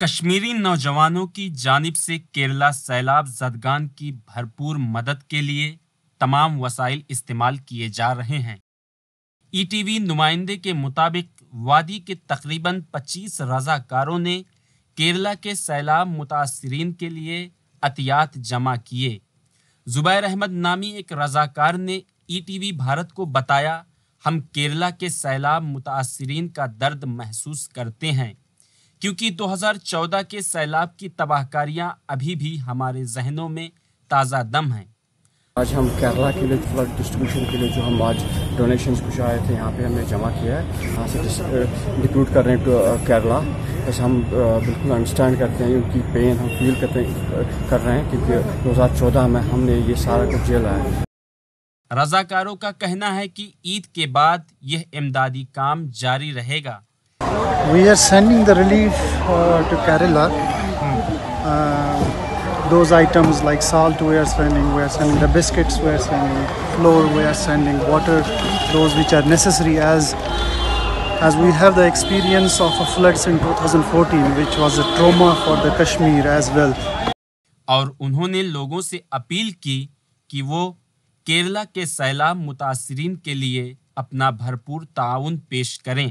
کشمیری نوجوانوں کی جانب سے کیرلا سیلاب زدگان کی بھرپور مدد کے لیے تمام وسائل استعمال کیے جا رہے ہیں۔ ای ٹی وی نمائندے کے مطابق وادی کے تقریباً 25 رضاکاروں نے کیرلا کے سیلاب متاثرین کے لیے عطیات جمع کیے۔ زبیر احمد نامی ایک رضاکار نے ای ٹی وی بھارت کو بتایا، ہم کیرلا کے سیلاب متاثرین کا درد محسوس کرتے ہیں کیونکہ 2014 کے سیلاب کی تباہ کاریاں ابھی بھی ہمارے ذہنوں میں تازہ دم ہیں۔ آج ہم کیرلا کے لیے فلڈ ڈسٹریبیوشن کے لیے جو ہم آج ڈونیشنز کچھ آئے تھے یہاں پہ ہم نے جمع کیا ہے، یہاں سے ڈپیوٹ کر رہے ہیں ٹو کیرلا۔ بس ہم بالکل انڈرسٹینڈ کرتے ہیں ان کی پین، ہم فیل کر رہے ہیں کیونکہ 2014 میں ہم نے یہ سارا کچھ جھیلا ہے۔ رضاکاروں کا کہنا ہے کہ عید کے بعد یہ امدادی کام جاری رہے گا۔ We are sending the relief to Kerala. Those items like salt we are sending, the biscuits we are sending, flour we are sending, water, those which are necessary as we have the experience of a floods in 2014 which was a trauma for the Kashmir as well. اور انہوں نے لوگوں سے appeal کی کہ وہ کیرلا کے سیلاب متاثرین کے لیے اپنا بھرپور تعاون پیش کریں۔